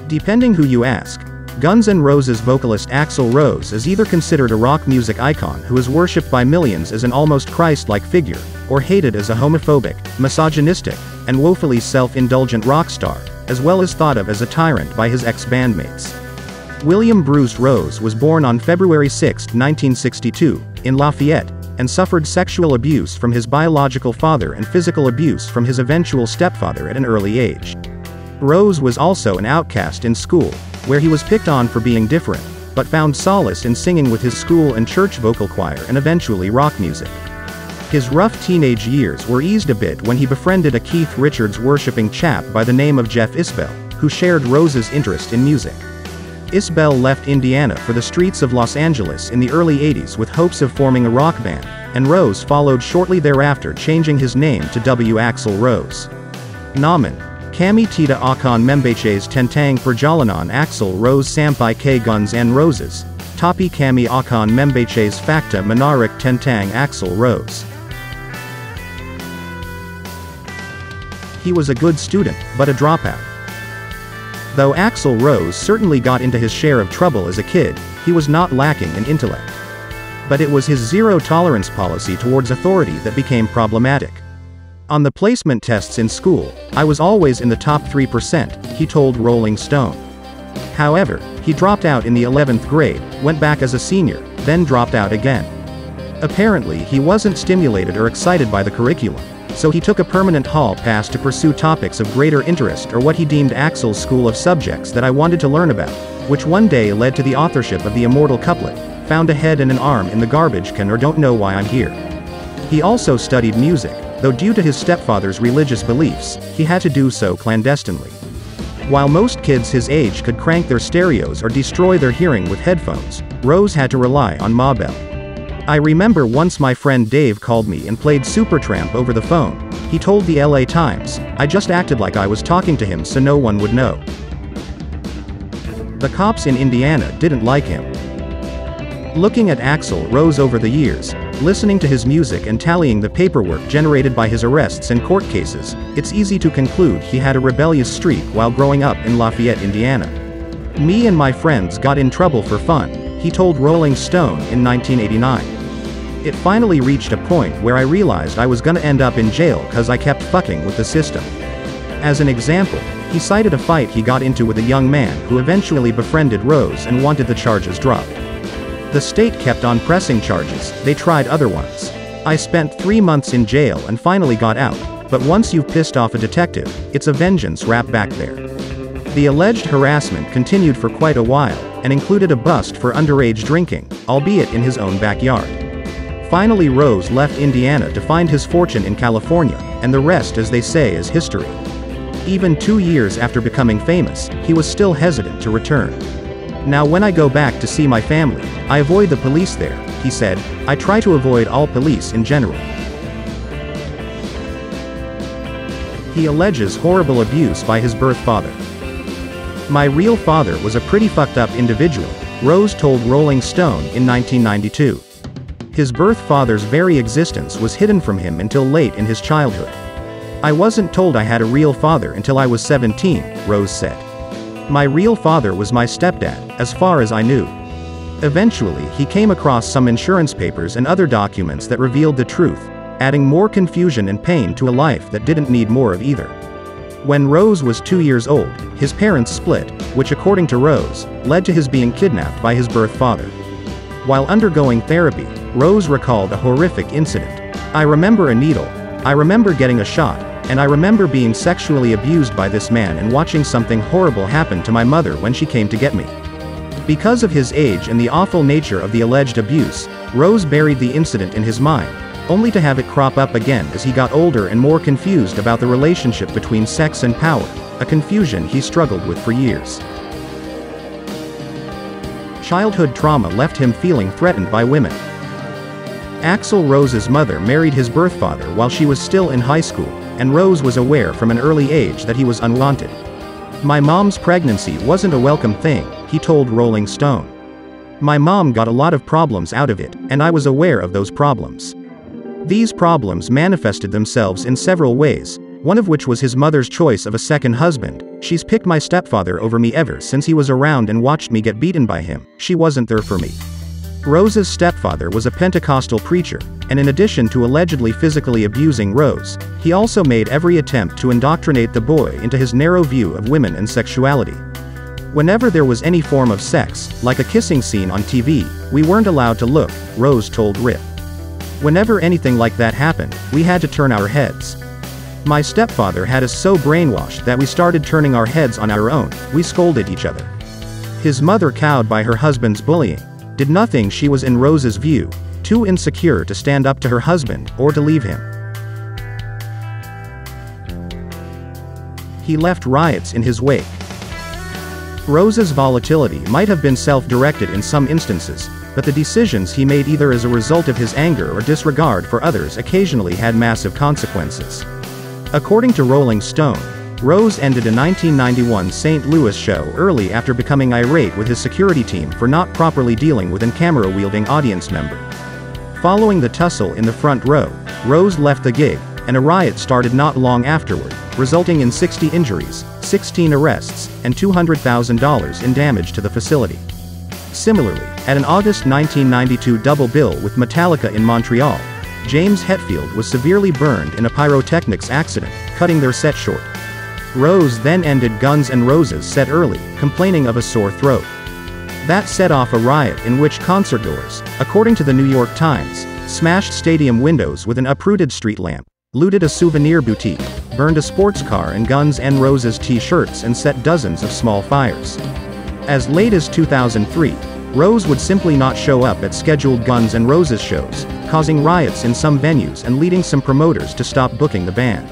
Depending who you ask, Guns N' Roses vocalist Axl Rose is either considered a rock music icon who is worshipped by millions as an almost Christ-like figure, or hated as a homophobic, misogynistic, and woefully self-indulgent rock star, as well as thought of as a tyrant by his ex-bandmates. William Bruce Rose was born on February 6, 1962, in Lafayette, and suffered sexual abuse from his biological father and physical abuse from his eventual stepfather at an early age. Rose was also an outcast in school, where he was picked on for being different, but found solace in singing with his school and church vocal choir and eventually rock music. His rough teenage years were eased a bit when he befriended a Keith Richards-worshipping chap by the name of Jeff Isbell, who shared Rose's interest in music. Isbell left Indiana for the streets of Los Angeles in the early 80s with hopes of forming a rock band, and Rose followed shortly thereafter, changing his name to W Axl Rose. Namun, kami tidak akan membahas tentang perjalanan Axl Rose sampai ke Guns N' Roses, tapi kami akan membahas fakta menarik tentang Axl Rose. He was a good student, but a dropout. Though Axl Rose certainly got into his share of trouble as a kid, he was not lacking in intellect. But it was his zero-tolerance policy towards authority that became problematic. On the placement tests in school, I was always in the top 3%, he told Rolling Stone. However, he dropped out in the 11th grade, went back as a senior, then dropped out again. Apparently he wasn't stimulated or excited by the curriculum, so he took a permanent hall pass to pursue topics of greater interest, or what he deemed Axl's school of subjects that I wanted to learn about, which one day led to the authorship of the immortal couplet, "Found a head and an arm in the garbage can, or don't know why I'm here." He also studied music, though due to his stepfather's religious beliefs, he had to do so clandestinely. While most kids his age could crank their stereos or destroy their hearing with headphones, Rose had to rely on Mabel. I remember once my friend Dave called me and played Supertramp over the phone. He told the LA Times, "I just acted like I was talking to him so no one would know." The cops in Indiana didn't like him. Looking at Axl Rose over the years, listening to his music and tallying the paperwork generated by his arrests and court cases, it's easy to conclude he had a rebellious streak while growing up in Lafayette, Indiana. "Me and my friends got in trouble for fun," he told Rolling Stone in 1989. "It finally reached a point where I realized I was gonna end up in jail cause I kept fucking with the system." As an example, he cited a fight he got into with a young man who eventually befriended Rose and wanted the charges dropped. "The state kept on pressing charges, they tried other ones. I spent 3 months in jail and finally got out, but once you've pissed off a detective, it's a vengeance rap back there." The alleged harassment continued for quite a while, and included a bust for underage drinking, albeit in his own backyard. Finally Rose left Indiana to find his fortune in California, and the rest, as they say, is history. Even 2 years after becoming famous, he was still hesitant to return. "Now when I go back to see my family, I avoid the police there," he said. "I try to avoid all police in general." He alleges horrible abuse by his birth father. "My real father was a pretty fucked up individual," Rose told Rolling Stone in 1992. His birth father's very existence was hidden from him until late in his childhood. "I wasn't told I had a real father until I was 17, Rose said. "My real father was my stepdad, as far as I knew." Eventually, he came across some insurance papers and other documents that revealed the truth, adding more confusion and pain to a life that didn't need more of either. When Rose was 2 years old, his parents split, which according to Rose, led to his being kidnapped by his birth father. While undergoing therapy, Rose recalled a horrific incident. "I remember a needle. I remember getting a shot, and I remember being sexually abused by this man and watching something horrible happen to my mother when she came to get me." Because of his age and the awful nature of the alleged abuse, Rose buried the incident in his mind, only to have it crop up again as he got older and more confused about the relationship between sex and power, a confusion he struggled with for years. Childhood trauma left him feeling threatened by women. Axl Rose's mother married his birth father while she was still in high school, and Rose was aware from an early age that he was unwanted. "My mom's pregnancy wasn't a welcome thing," he told Rolling Stone. "My mom got a lot of problems out of it, and I was aware of those problems. These problems manifested themselves in several ways, one of which was his mother's choice of a second husband. She's picked my stepfather over me ever since he was around and watched me get beaten by him. She wasn't there for me. Rose's stepfather was a Pentecostal preacher, and in addition to allegedly physically abusing Rose, he also made every attempt to indoctrinate the boy into his narrow view of women and sexuality. Whenever there was any form of sex, like a kissing scene on TV, we weren't allowed to look, Rose told Rip. Whenever anything like that happened, we had to turn our heads. My stepfather had us so brainwashed that we started turning our heads on our own. We scolded each other. His mother, cowed by her husband's bullying, did nothing. She was, in Rose's view, too insecure to stand up to her husband, or to leave him. He left riots in his wake. Rose's volatility might have been self-directed in some instances, but the decisions he made either as a result of his anger or disregard for others occasionally had massive consequences. According to Rolling Stone, Rose ended a 1991 St. Louis show early after becoming irate with his security team for not properly dealing with a camera-wielding audience member. Following the tussle in the front row, Rose left the gig, and a riot started not long afterward, resulting in 60 injuries, 16 arrests, and $200,000 in damage to the facility. Similarly, at an August 1992 double bill with Metallica in Montreal, James Hetfield was severely burned in a pyrotechnics accident, cutting their set short. Rose then ended Guns N' Roses' set early, complaining of a sore throat. That set off a riot in which concertgoers, according to the New York Times, smashed stadium windows with an uprooted street lamp, looted a souvenir boutique, burned a sports car and Guns N' Roses t-shirts, and set dozens of small fires. As late as 2003, Rose would simply not show up at scheduled Guns N' Roses shows, causing riots in some venues and leading some promoters to stop booking the band.